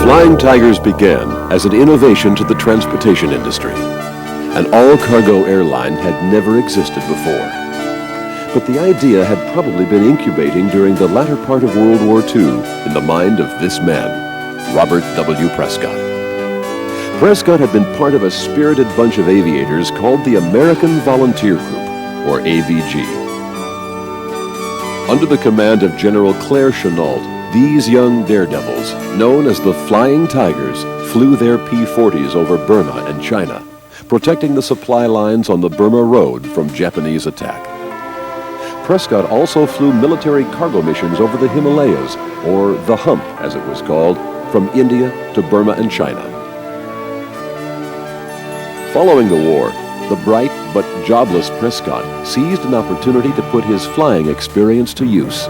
Flying Tigers began as an innovation to the transportation industry. An all-cargo airline had never existed before. But the idea had probably been incubating during the latter part of World War II in the mind of this man, Robert W. Prescott. Prescott had been part of a spirited bunch of aviators called the American Volunteer Group, or AVG. Under the command of General Claire Chennault, these young daredevils, known as the Flying Tigers, flew their P-40s over Burma and China, protecting the supply lines on the Burma Road from Japanese attack. Prescott also flew military cargo missions over the Himalayas, or the Hump as it was called, from India to Burma and China. Following the war, the bright but jobless Prescott seized an opportunity to put his flying experience to use.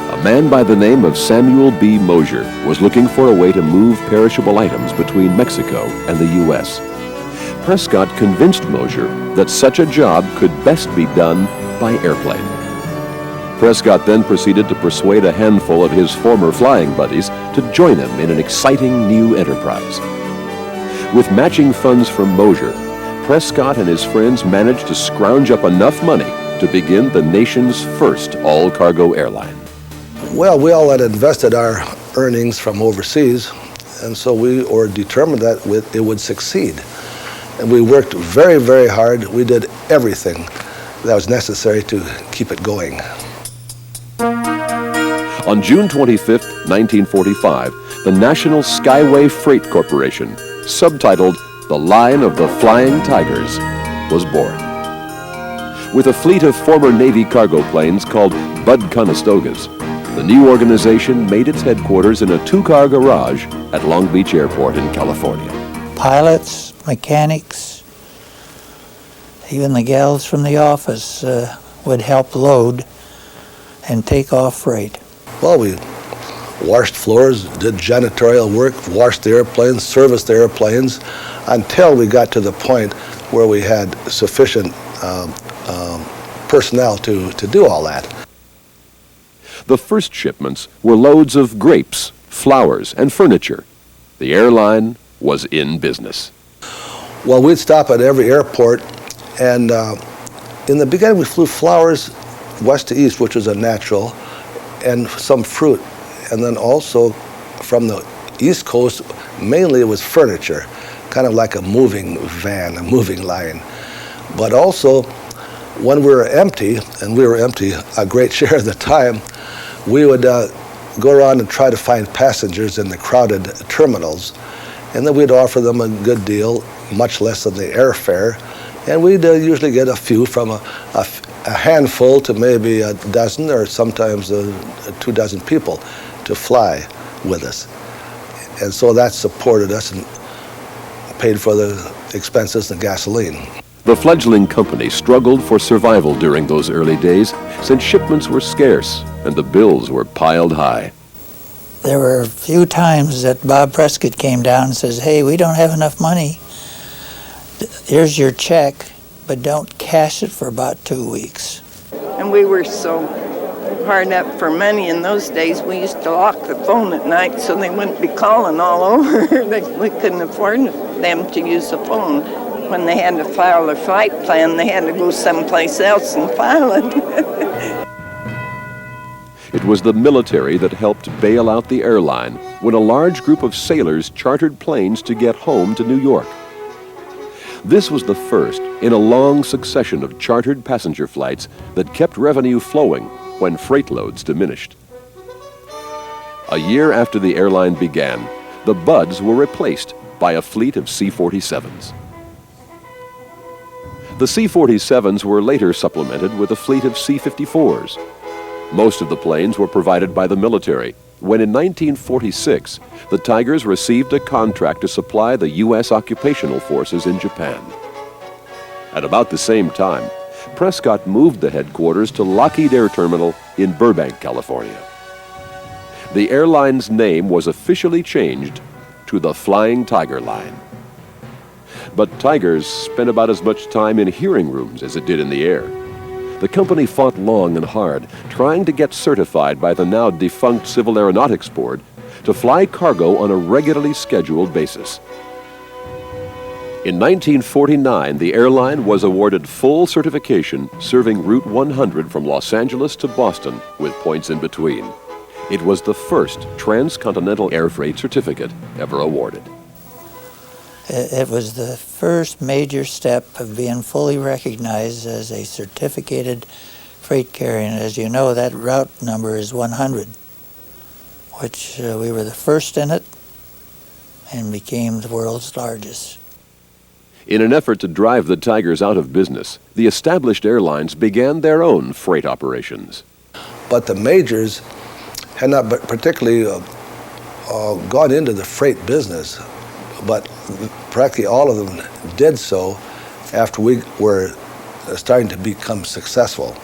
A man by the name of Samuel B. Mosier was looking for a way to move perishable items between Mexico and the U.S. Prescott convinced Mosier that such a job could best be done by airplane. Prescott then proceeded to persuade a handful of his former flying buddies to join him in an exciting new enterprise. With matching funds from Mosier, Prescott and his friends managed to scrounge up enough money to begin the nation's first all-cargo airline. Well, we all had invested our earnings from overseas, and so we were determined that it would succeed. And we worked very, very hard. We did everything that was necessary to keep it going. On June 25, 1945, the National Skyway Freight Corporation, subtitled The Line of the Flying Tigers, was born. With a fleet of former Navy cargo planes called Bud-Conestogas, the new organization made its headquarters in a two-car garage at Long Beach Airport in California. Pilots, mechanics, even the gals from the office would help load and take off freight. Well, we washed floors, did janitorial work, washed the airplanes, serviced the airplanes, until we got to the point where we had sufficient personnel to do all that. The first shipments were loads of grapes, flowers, and furniture. The airline was in business. Well, we'd stop at every airport, and in the beginning we flew flowers west to east, which was a natural, and some fruit. And then also from the East Coast, mainly it was furniture, kind of like a moving van, a moving line. But also, when we were empty, and we were empty a great share of the time, we would go around and try to find passengers in the crowded terminals, and then we'd offer them a good deal, much less than the airfare, and we'd usually get a few, from a handful to maybe a dozen, or sometimes 2 dozen people to fly with us. And so that supported us and paid for the expenses and gasoline. The fledgling company struggled for survival during those early days, since shipments were scarce and the bills were piled high. There were a few times that Bob Prescott came down and says, "Hey, we don't have enough money. Here's your check, but don't cash it for about 2 weeks." And we were so hard up for money in those days, we used to lock the phone at night so they wouldn't be calling all over. We couldn't afford them to use the phone. When they had to file their flight plan, they had to go someplace else and file it. It was the military that helped bail out the airline when a large group of sailors chartered planes to get home to New York. This was the first in a long succession of chartered passenger flights that kept revenue flowing when freight loads diminished. A year after the airline began, the Buds were replaced by a fleet of C-47s. The C-47s were later supplemented with a fleet of C-54s. Most of the planes were provided by the military, when in 1946, the Tigers received a contract to supply the U.S. occupational forces in Japan. At about the same time, Prescott moved the headquarters to Lockheed Air Terminal in Burbank, California. The airline's name was officially changed to the Flying Tiger Line. But Tigers spent about as much time in hearing rooms as it did in the air. The company fought long and hard, trying to get certified by the now defunct Civil Aeronautics Board to fly cargo on a regularly scheduled basis. In 1949, the airline was awarded full certification serving Route 100 from Los Angeles to Boston with points in between. It was the first transcontinental air freight certificate ever awarded. It was the first major step of being fully recognized as a certificated freight carrier. And as you know, that route number is 100, which we were the first in it and became the world's largest. In an effort to drive the Tigers out of business, the established airlines began their own freight operations. But the majors had not particularly gone into the freight business, but practically all of them did so after we were starting to become successful.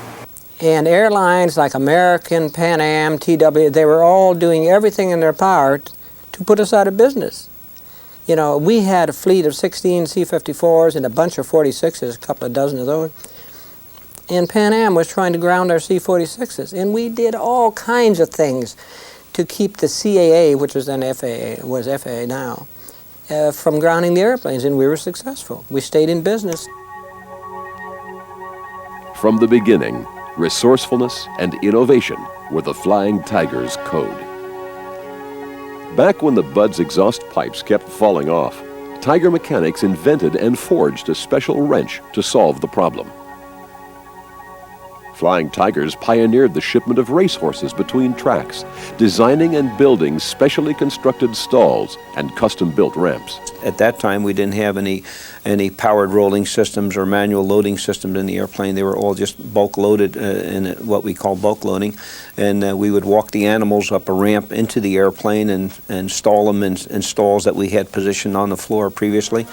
And airlines like American, Pan Am, TW, they were all doing everything in their power to put us out of business. You know, we had a fleet of 16 C-54s and a bunch of 46s, a couple of dozen of those. And Pan Am was trying to ground our C-46s. And we did all kinds of things to keep the CAA, which was then FAA, was FAA now, from grounding the airplanes, and we were successful. We stayed in business. From the beginning, resourcefulness and innovation were the Flying Tigers' code. Back when the Bud's exhaust pipes kept falling off, Tiger mechanics invented and forged a special wrench to solve the problem. Flying Tigers pioneered the shipment of racehorses between tracks, designing and building specially constructed stalls and custom-built ramps. At that time, we didn't have any powered rolling systems or manual loading systems in the airplane. They were all just bulk loaded in what we call bulk loading. And we would walk the animals up a ramp into the airplane and stall them in stalls that we had positioned on the floor previously.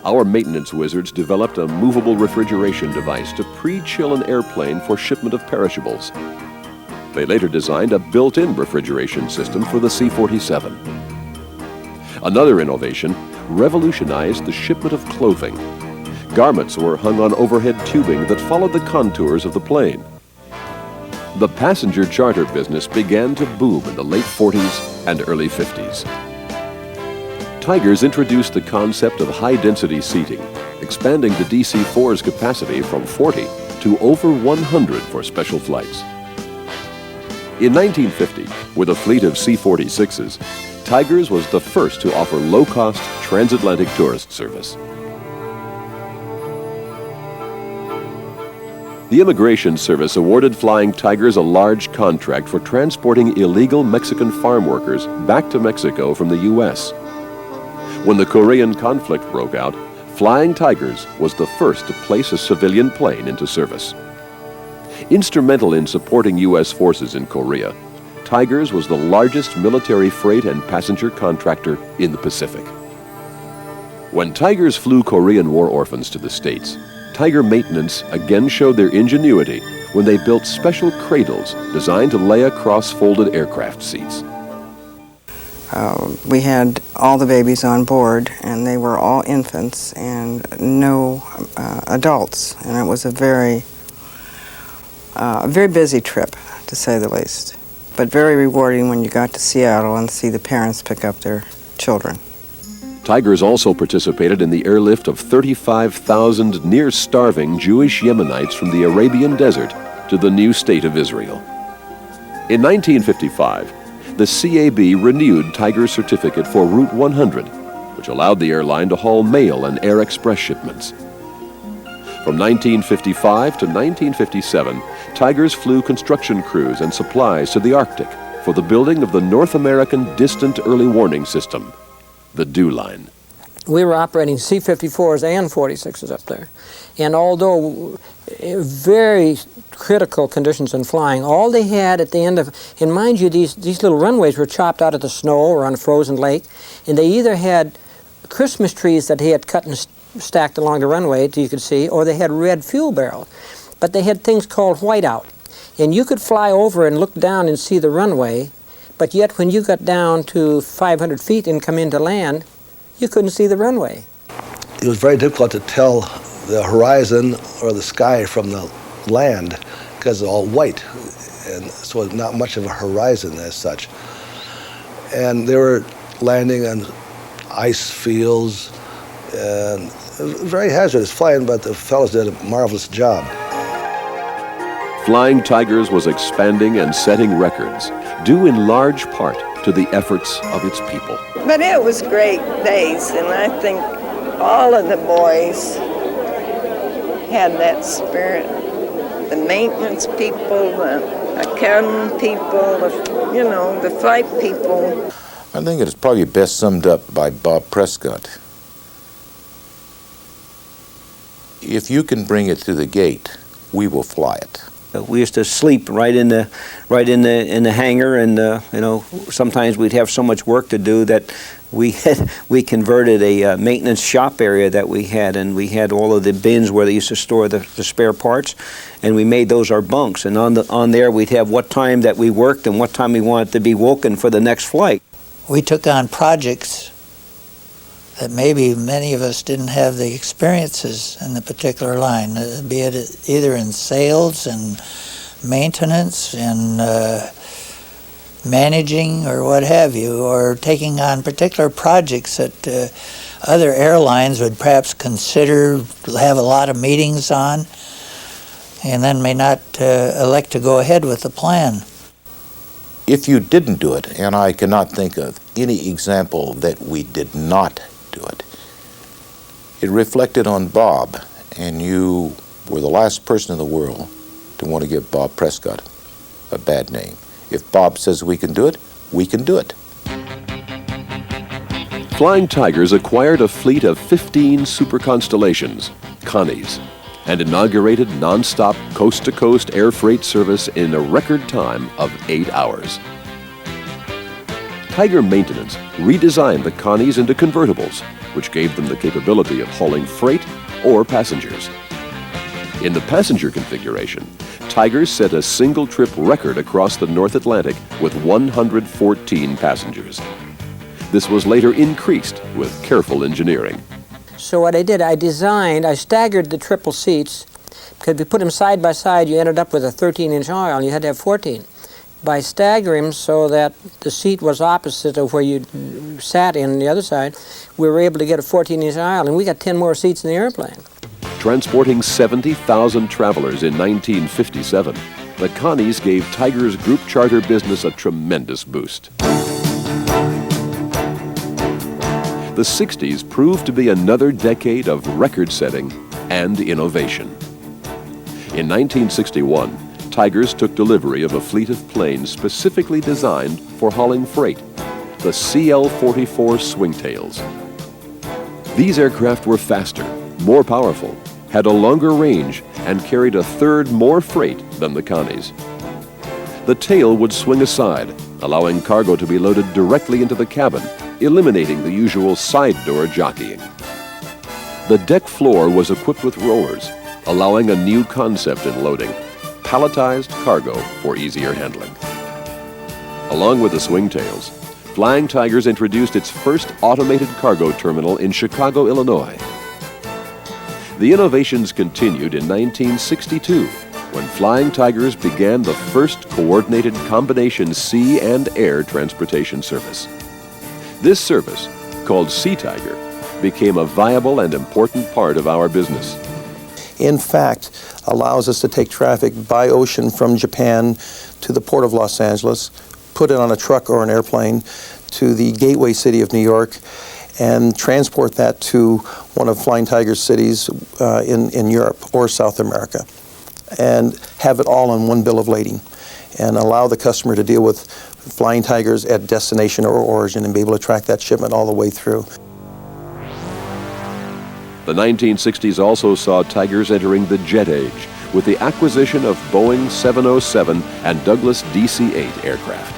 Our maintenance wizards developed a movable refrigeration device to pre-chill an airplane for shipment of perishables. They later designed a built-in refrigeration system for the C-47. Another innovation revolutionized the shipment of clothing. Garments were hung on overhead tubing that followed the contours of the plane. The passenger charter business began to boom in the late 40s and early 50s. Tigers introduced the concept of high-density seating, expanding the DC-4's capacity from 40 to over 100 for special flights. In 1950, with a fleet of C-46s, Tigers was the first to offer low-cost transatlantic tourist service. The Immigration Service awarded Flying Tigers a large contract for transporting illegal Mexican farm workers back to Mexico from the U.S. When the Korean conflict broke out, Flying Tigers was the first to place a civilian plane into service. Instrumental in supporting U.S. forces in Korea, Tigers was the largest military freight and passenger contractor in the Pacific. When Tigers flew Korean war orphans to the States, Tiger Maintenance again showed their ingenuity when they built special cradles designed to lay across folded aircraft seats. We had all the babies on board, and they were all infants and no adults, and it was a very busy trip, to say the least, but very rewarding when you got to Seattle and see the parents pick up their children. Tigers also participated in the airlift of 35,000 near-starving Jewish Yemenites from the Arabian Desert to the new state of Israel. In 1955, the CAB renewed Tiger's certificate for Route 100, which allowed the airline to haul mail and air express shipments. From 1955 to 1957, Tigers flew construction crews and supplies to the Arctic for the building of the North American Distant Early Warning System, the DEW Line. We were operating C-54s and 46s up there. And although very critical conditions in flying, all they had at the end of, and mind you, these little runways were chopped out of the snow or on a frozen lake, and they either had Christmas trees that he had cut and stacked along the runway, so you could see, or they had red fuel barrels. But they had things called whiteout. And you could fly over and look down and see the runway, but yet when you got down to 500 feet and come into land, you couldn't see the runway. It was very difficult to tell the horizon or the sky from the land because it's all white, and so not much of a horizon as such. and they were landing on ice fields, and it was very hazardous flying, but the fellows did a marvelous job. Flying Tigers was expanding and setting records, due in large part to the efforts of its people. But it was great days, and I think all of the boys had that spirit. The maintenance people, the accounting people, the flight people. I think it is probably best summed up by Bob Prescott. If you can bring it to the gate, we will fly it. We used to sleep right in the hangar, and sometimes we'd have so much work to do that we converted a maintenance shop area that we had, and we had all of the bins where they used to store the spare parts, and we made those our bunks. And on there we'd have what time that we worked and what time we wanted to be woken for the next flight. We took on projects that maybe many of us didn't have the experiences in the particular line, be it either in sales and maintenance and managing or what have you, or taking on particular projects that other airlines would perhaps consider, have a lot of meetings on, and then may not elect to go ahead with the plan. If you didn't do it, and I cannot think of any example that we did not do it, it reflected on Bob, and you were the last person in the world to want to give Bob Prescott a bad name. If Bob says we can do it, we can do it. Flying Tigers acquired a fleet of 15 Super Constellations, Connies, and inaugurated non-stop coast-to-coast air freight service in a record time of 8 hours. Tiger Maintenance redesigned the Connies into convertibles, which gave them the capability of hauling freight or passengers. In the passenger configuration, Tigers set a single-trip record across the North Atlantic with 114 passengers. This was later increased with careful engineering. So what I did, I staggered the triple seats, because if you put them side by side, you ended up with a 13-inch aisle, and you had to have 14. By staggering them so that the seat was opposite of where you sat in the other side, we were able to get a 14-inch aisle, and we got 10 more seats in the airplane. Transporting 70,000 travelers in 1957, the Connies gave Tiger's group charter business a tremendous boost. The 60s proved to be another decade of record-setting and innovation. In 1961, Tigers took delivery of a fleet of planes specifically designed for hauling freight, the CL-44 Swingtails. These aircraft were faster, more powerful, had a longer range, and carried a third more freight than the Connies. The tail would swing aside, allowing cargo to be loaded directly into the cabin, eliminating the usual side door jockeying. The deck floor was equipped with rollers, allowing a new concept in loading: palletized cargo for easier handling. Along with the Swingtails, Flying Tigers introduced its first automated cargo terminal in Chicago, Illinois. The innovations continued in 1962, when Flying Tigers began the first coordinated combination sea and air transportation service. This service, called Sea Tiger, became a viable and important part of our business. In fact, allows us to take traffic by ocean from Japan to the Port of Los Angeles, put it on a truck or an airplane to the gateway city of New York, and transport that to one of Flying Tiger's cities in Europe or South America, and have it all on one bill of lading, and allow the customer to deal with Flying Tigers at destination or origin and be able to track that shipment all the way through. The 1960s also saw Tigers entering the jet age with the acquisition of Boeing 707 and Douglas DC-8 aircraft.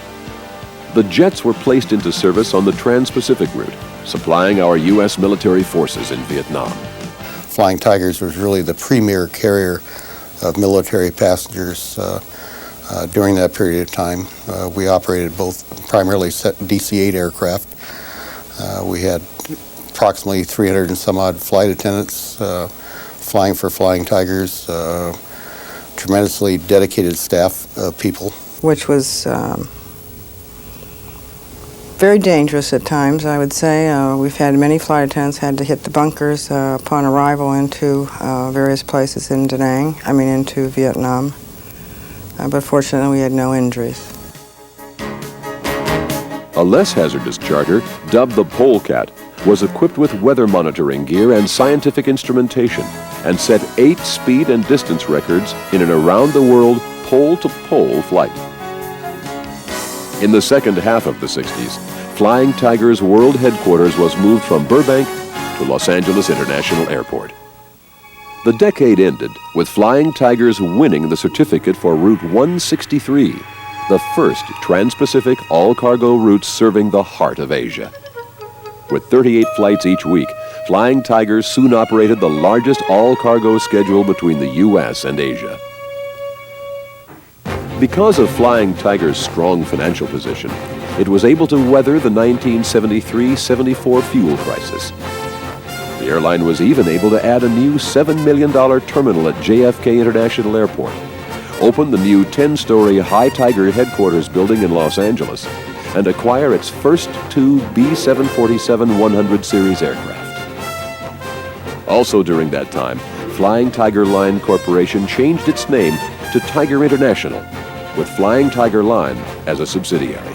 The jets were placed into service on the Trans-Pacific route, supplying our U.S. military forces in Vietnam. Flying Tigers was really the premier carrier of military passengers during that period of time. We operated both primarily DC-8 aircraft. We had approximately 300 and some odd flight attendants flying for Flying Tigers, tremendously dedicated staff of people. Which was Very dangerous at times, I would say. We've had many flight attendants had to hit the bunkers upon arrival into various places in into Vietnam. But fortunately, we had no injuries. A less hazardous charter, dubbed the Polecat, was equipped with weather monitoring gear and scientific instrumentation, and set 8 speed and distance records in an around-the-world pole-to-pole flight. In the second half of the 60s, Flying Tiger's world headquarters was moved from Burbank to Los Angeles International Airport. The decade ended with Flying Tigers winning the certificate for Route 163, the first trans-Pacific all-cargo route serving the heart of Asia. With 38 flights each week, Flying Tigers soon operated the largest all-cargo schedule between the U.S. and Asia. Because of Flying Tiger's strong financial position, it was able to weather the 1973-74 fuel crisis. The airline was even able to add a new $7 million terminal at JFK International Airport, open the new 10-story High Tiger headquarters building in Los Angeles, and acquire its first 2 B-747-100 series aircraft. Also during that time, Flying Tiger Line Corporation changed its name to Tiger International, with Flying Tiger Line as a subsidiary.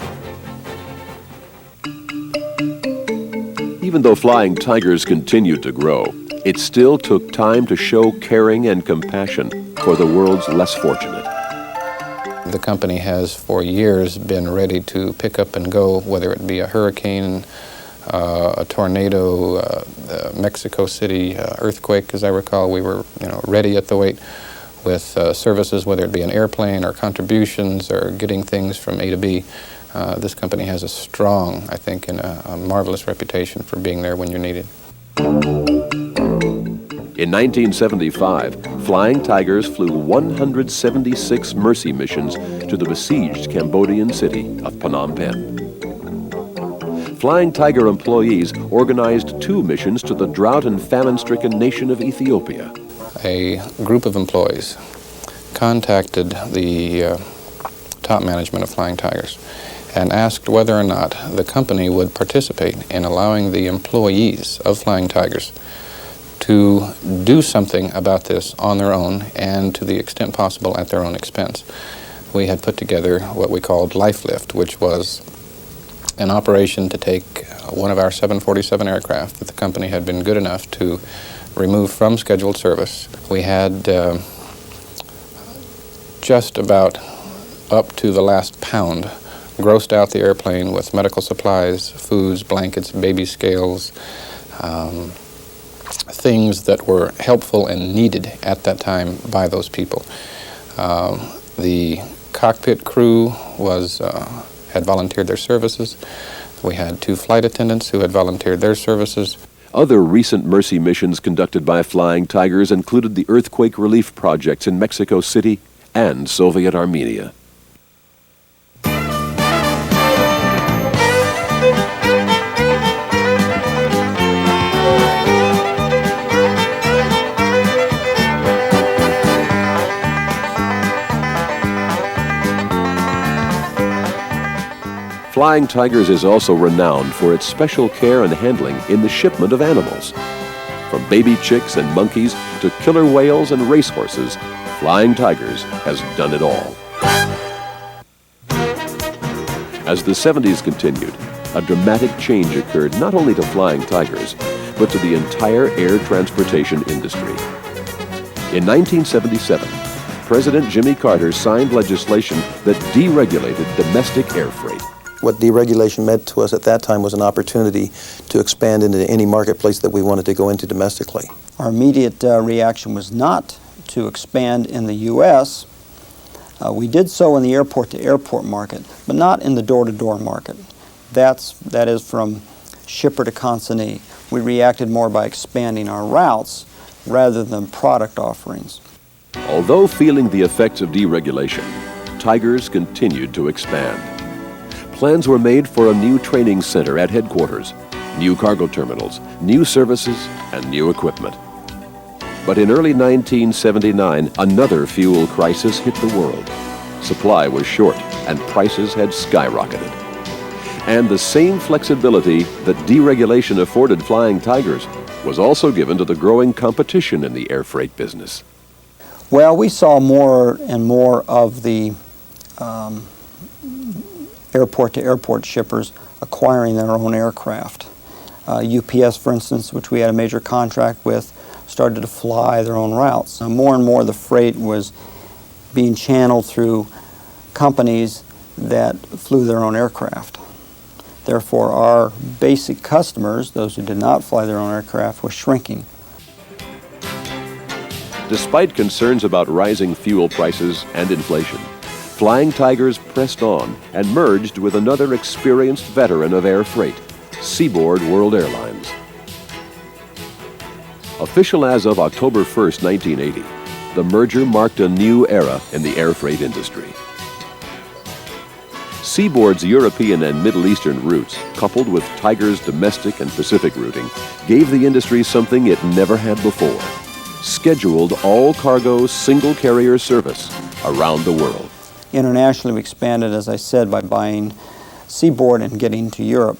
Even though Flying Tigers continued to grow, it still took time to show caring and compassion for the world's less fortunate. The company has for years been ready to pick up and go, whether it be a hurricane, a tornado, Mexico City earthquake. As I recall, we were ready at the wait with services, whether it be an airplane or contributions or getting things from A to B. This company has a strong, I think, and a marvelous reputation for being there when you're needed. In 1975, Flying Tigers flew 176 mercy missions to the besieged Cambodian city of Phnom Penh. Flying Tiger employees organized 2 missions to the drought and famine-stricken nation of Ethiopia. A group of employees contacted the top management of Flying Tigers and asked whether or not the company would participate in allowing the employees of Flying Tigers to do something about this on their own and to the extent possible at their own expense. We had put together what we called Life Lift, which was an operation to take one of our 747 aircraft that the company had been good enough to remove from scheduled service. We had just about up to the last pound grossed out the airplane with medical supplies, foods, blankets, baby scales, things that were helpful and needed at that time by those people. The cockpit crew had volunteered their services. We had 2 flight attendants who had volunteered their services. Other recent mercy missions conducted by Flying Tigers included the earthquake relief projects in Mexico City and Soviet Armenia. Flying Tigers is also renowned for its special care and handling in the shipment of animals. From baby chicks and monkeys to killer whales and racehorses, Flying Tigers has done it all. As the 70s continued, a dramatic change occurred not only to Flying Tigers, but to the entire air transportation industry. In 1977, President Jimmy Carter signed legislation that deregulated domestic air freight. What deregulation meant to us at that time was an opportunity to expand into any marketplace that we wanted to go into domestically. Our immediate reaction was not to expand in the U.S. We did so in the airport-to-airport market, but not in the door-to-door market. That is from shipper to consignee. We reacted more by expanding our routes rather than product offerings. Although feeling the effects of deregulation, Tigers continued to expand. Plans were made for a new training center at headquarters, new cargo terminals, new services, and new equipment. But in early 1979, another fuel crisis hit the world. Supply was short, and prices had skyrocketed. And the same flexibility that deregulation afforded Flying Tigers was also given to the growing competition in the air freight business. Well, we saw more and more of the airport-to-airport shippers acquiring their own aircraft. UPS, for instance, which we had a major contract with, started to fly their own routes. More and more the freight was being channeled through companies that flew their own aircraft. Therefore, our basic customers, those who did not fly their own aircraft, were shrinking. Despite concerns about rising fuel prices and inflation, Flying Tigers pressed on and merged with another experienced veteran of air freight, Seaboard World Airlines. Official as of October 1st, 1980, the merger marked a new era in the air freight industry. Seaboard's European and Middle Eastern routes, coupled with Tiger's domestic and Pacific routing, gave the industry something it never had before: scheduled all-cargo single-carrier service around the world. Internationally, we expanded, as I said, by buying Seaboard and getting to Europe.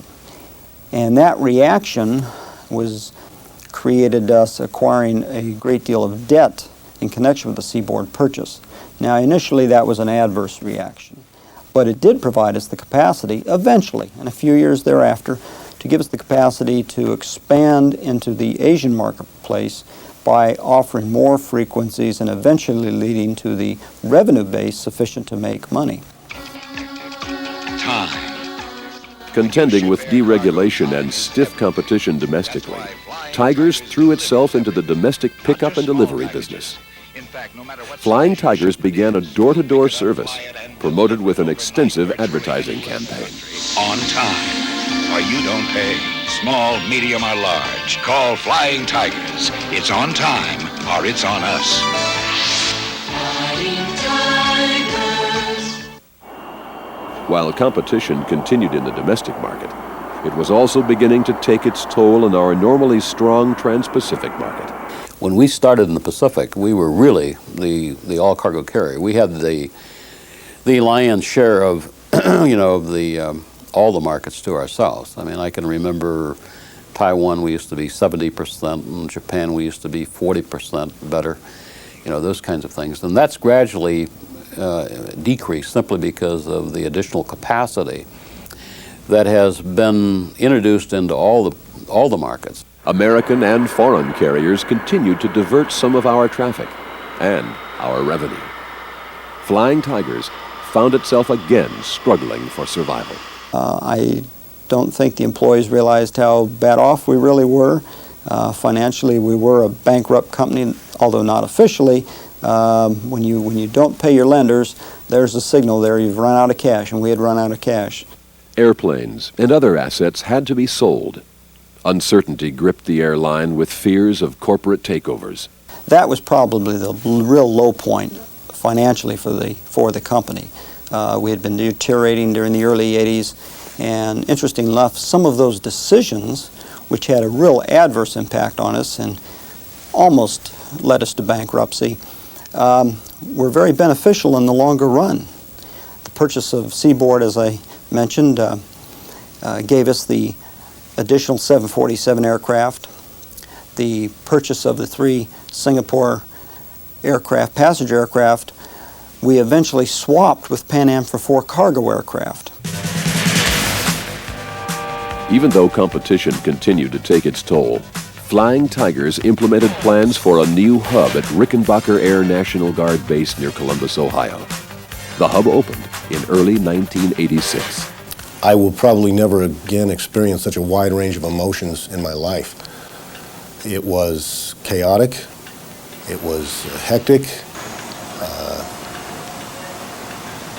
And that reaction created us acquiring a great deal of debt in connection with the Seaboard purchase. Now, initially, that was an adverse reaction. But it did provide us the capacity, eventually, and a few years thereafter, to give us the capacity to expand into the Asian marketplace by offering more frequencies and eventually leading to the revenue base sufficient to make money. Contending with deregulation and stiff competition domestically, Tigers threw itself into the domestic pickup and delivery business. Flying Tigers began a door-to-door service, promoted with an extensive advertising campaign. On time, or you don't pay. Small, medium, or large. Call Flying Tigers. It's on time, or it's on us. Flying Tigers. While competition continued in the domestic market, it was also beginning to take its toll in our normally strong Trans-Pacific market. When we started in the Pacific, we were really the all-cargo carrier. We had the lion's share of, all the markets to ourselves. I mean, I can remember Taiwan, we used to be 70%, and Japan, we used to be 40% better, those kinds of things. And that's gradually decreased simply because of the additional capacity that has been introduced into all the markets. American and foreign carriers continued to divert some of our traffic and our revenue. Flying Tigers found itself again struggling for survival. I don't think the employees realized how bad off we really were. Financially, we were a bankrupt company, although not officially. When you don't pay your lenders, there's a signal there you've run out of cash, and we had run out of cash. Airplanes and other assets had to be sold. Uncertainty gripped the airline with fears of corporate takeovers. That was probably the real low point financially for the company. We had been deteriorating during the early 80s, and interesting enough, some of those decisions, which had a real adverse impact on us and almost led us to bankruptcy, were very beneficial in the longer run. The purchase of Seaboard, as I mentioned, gave us the additional 747 aircraft. The purchase of the 3 Singapore aircraft, passenger aircraft, we eventually swapped with Pan Am for 4 cargo aircraft. Even though competition continued to take its toll, Flying Tigers implemented plans for a new hub at Rickenbacker Air National Guard Base near Columbus, Ohio. The hub opened in early 1986. I will probably never again experience such a wide range of emotions in my life. It was chaotic. It was hectic.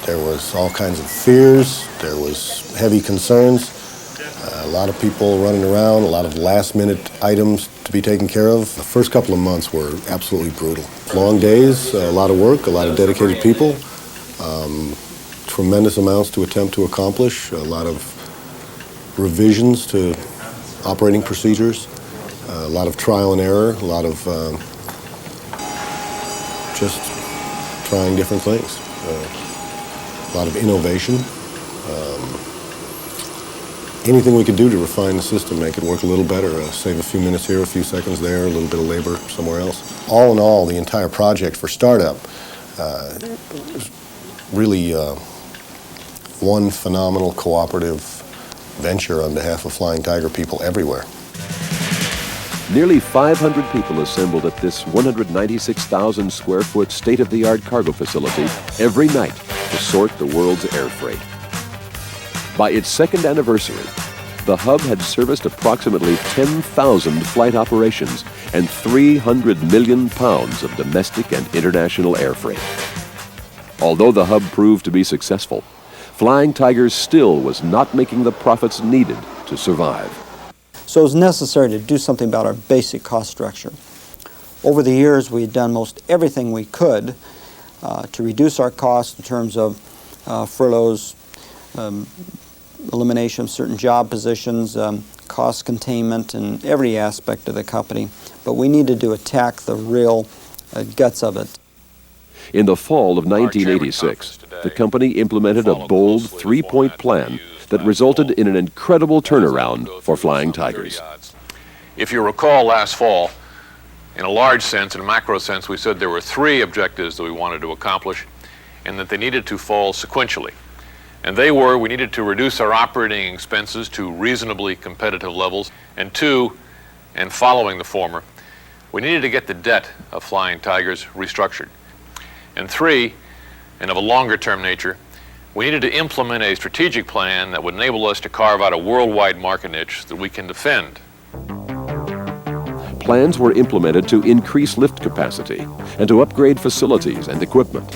There was all kinds of fears. There was heavy concerns. A lot of people running around, a lot of last-minute items to be taken care of. The first couple of months were absolutely brutal. Long days, a lot of work, a lot of dedicated people, tremendous amounts to attempt to accomplish, a lot of revisions to operating procedures, a lot of trial and error, a lot of just trying different things, a lot of innovation. anything we could do to refine the system, make it work a little better, save a few minutes here, a few seconds there, a little bit of labor somewhere else. All in all, the entire project for startup really one phenomenal cooperative venture on behalf of Flying Tiger people everywhere. Nearly 500 people assembled at this 196,000 square foot state-of-the-art cargo facility every night to sort the world's air freight. By its second anniversary, the hub had serviced approximately 10,000 flight operations and 300 million pounds of domestic and international air freight. Although the hub proved to be successful, Flying Tigers still was not making the profits needed to survive. So it was necessary to do something about our basic cost structure. Over the years, we had done most everything we could to reduce our costs in terms of furloughs, elimination of certain job positions, cost containment in every aspect of the company. But we needed to attack the real guts of it. In the fall of 1986, the company implemented a bold three-point plan that resulted in an incredible turnaround for Flying Tigers. If you recall last fall, in a large sense, in a macro sense, we said there were 3 objectives that we wanted to accomplish and that they needed to fall sequentially. And they were, we needed to reduce our operating expenses to reasonably competitive levels, and 2, and following the former, we needed to get the debt of Flying Tigers restructured. And 3, and of a longer-term nature, we needed to implement a strategic plan that would enable us to carve out a worldwide market niche that we can defend. Plans were implemented to increase lift capacity and to upgrade facilities and equipment.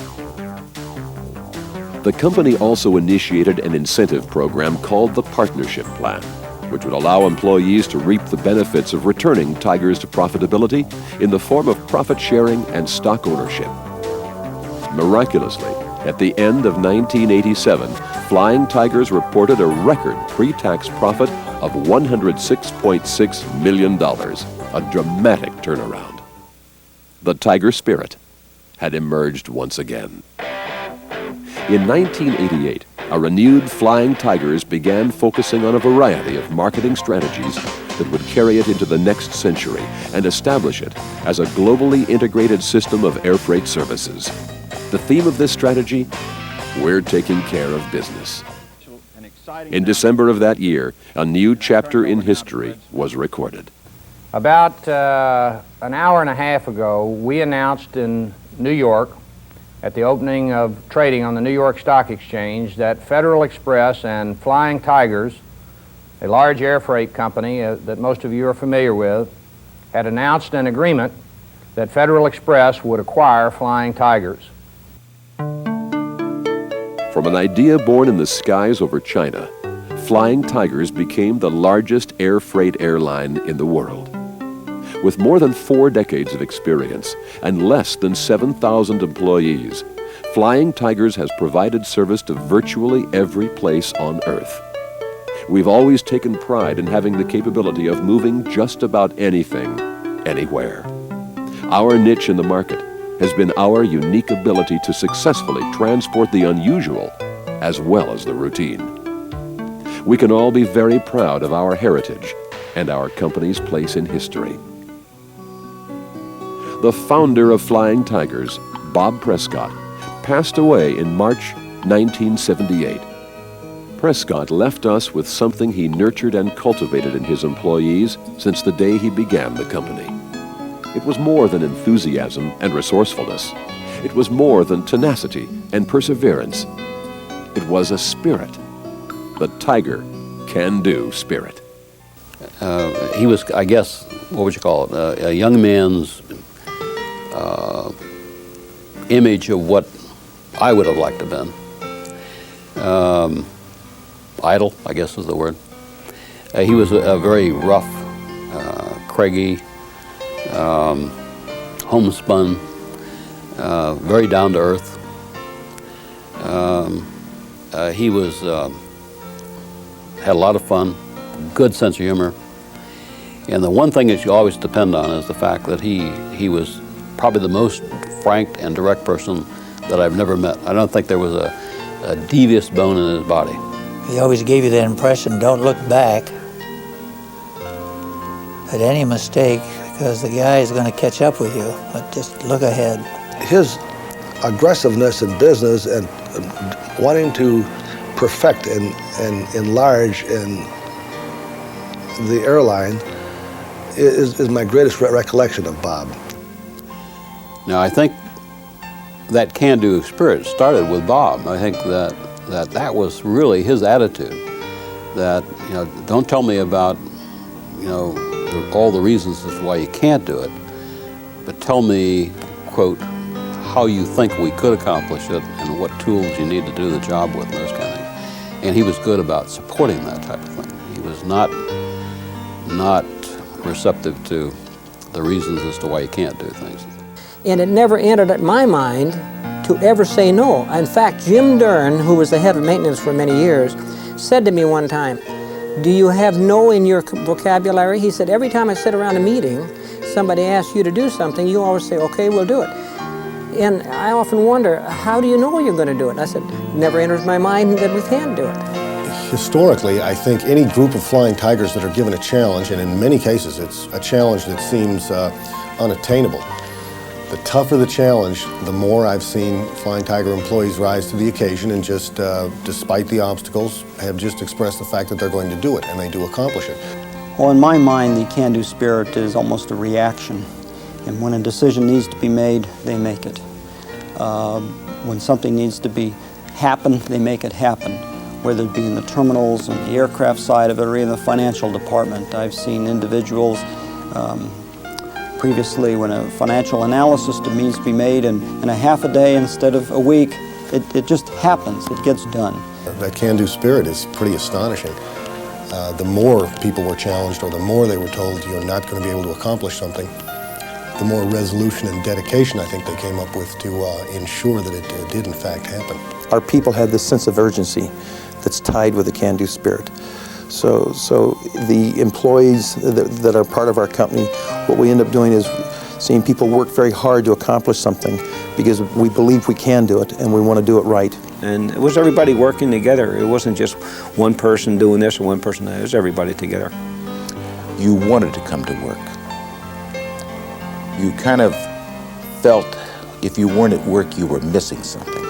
The company also initiated an incentive program called the Partnership Plan, which would allow employees to reap the benefits of returning Tigers to profitability in the form of profit sharing and stock ownership. Miraculously, at the end of 1987, Flying Tigers reported a record pre-tax profit of $106.6 million, a dramatic turnaround. The Tiger spirit had emerged once again. In 1988, a renewed Flying Tigers began focusing on a variety of marketing strategies that would carry it into the next century and establish it as a globally integrated system of air freight services. The theme of this strategy, we're taking care of business. In December of that year, a new chapter in history was recorded. About an hour and a half ago, we announced in New York at the opening of trading on the New York Stock Exchange that Federal Express and Flying Tigers, a large air freight company that most of you are familiar with, had announced an agreement that Federal Express would acquire Flying Tigers. From an idea born in the skies over China, Flying Tigers became the largest air freight airline in the world. With more than 4 decades of experience and less than 7,000 employees, Flying Tigers has provided service to virtually every place on Earth. We've always taken pride in having the capability of moving just about anything, anywhere. Our niche in the market has been our unique ability to successfully transport the unusual as well as the routine. We can all be very proud of our heritage and our company's place in history. The founder of Flying Tigers, Bob Prescott, passed away in March 1978. Prescott left us with something he nurtured and cultivated in his employees since the day he began the company. It was more than enthusiasm and resourcefulness. It was more than tenacity and perseverance. It was a spirit. The Tiger can-do spirit. He was, I guess, what would you call it, a young man's image of what I would have liked to have been. Idle, I guess is the word. He was a very rough, craggy, homespun, very down to earth. He was had a lot of fun, good sense of humor, and the one thing that you always depend on is the fact that he was probably the most frank and direct person that I've never met. I don't think there was a devious bone in his body. He always gave you the impression, don't look back at any mistake, because the guy is going to catch up with you, but just look ahead. His aggressiveness in business and wanting to perfect and enlarge in the airline is my greatest recollection of Bob. Now, I think that can-do spirit started with Bob. I think that was really his attitude. That, you know, don't tell me about, you know, all the reasons as to why you can't do it, but tell me, quote, how you think we could accomplish it and what tools you need to do the job with and those kind of things. And he was good about supporting that type of thing. He was not receptive to the reasons as to why you can't do things. And it never entered at my mind to ever say no. In fact, Jim Dern, who was the head of maintenance for many years, said to me one time, "Do you have no in your vocabulary?" He said, "Every time I sit around a meeting, somebody asks you to do something, you always say, okay, we'll do it." And I often wonder, how do you know you're going to do it? And I said, never enters my mind that we can do it. Historically, I think any group of Flying Tigers that are given a challenge, and in many cases it's a challenge that seems unattainable, the tougher the challenge, the more I've seen Flying Tiger employees rise to the occasion and just, despite the obstacles, have just expressed the fact that they're going to do it, and they do accomplish it. Well, in my mind, the can-do spirit is almost a reaction. And when a decision needs to be made, they make it. When something needs to happen, they make it happen. Whether it be in the terminals, on the aircraft side of it, or in the financial department. I've seen individuals previously when a financial analysis needs to be made in a half a day instead of a week, it just happens, it gets done. That can-do spirit is pretty astonishing. The more people were challenged or the more they were told you're not going to be able to accomplish something, the more resolution and dedication I think they came up with to ensure that it did in fact happen. Our people had this sense of urgency that's tied with the can-do spirit. So the employees that are part of our company, what we end up doing is seeing people work very hard to accomplish something because we believe we can do it and we want to do it right. And it was everybody working together. It wasn't just one person doing this or one person that. It was everybody together. You wanted to come to work. You kind of felt if you weren't at work, you were missing something.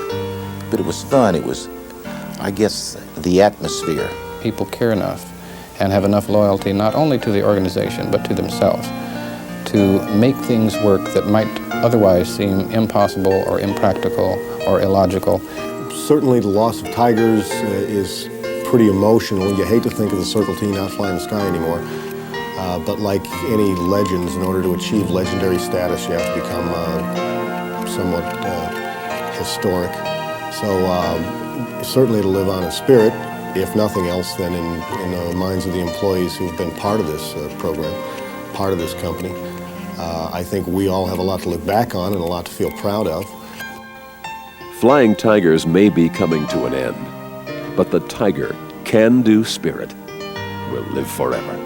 But it was fun. It was, I guess, the atmosphere. People care enough and have enough loyalty not only to the organization but to themselves to make things work that might otherwise seem impossible or impractical or illogical. Certainly the loss of Tigers is pretty emotional. You hate to think of the Circle T not flying the sky anymore. But like any legends, in order to achieve legendary status, you have to become somewhat historic. So certainly it'll live on in spirit, if nothing else, then in the minds of the employees who've been part of this program, part of this company. I think we all have a lot to look back on and a lot to feel proud of. Flying Tigers may be coming to an end, but the Tiger can-do spirit will live forever.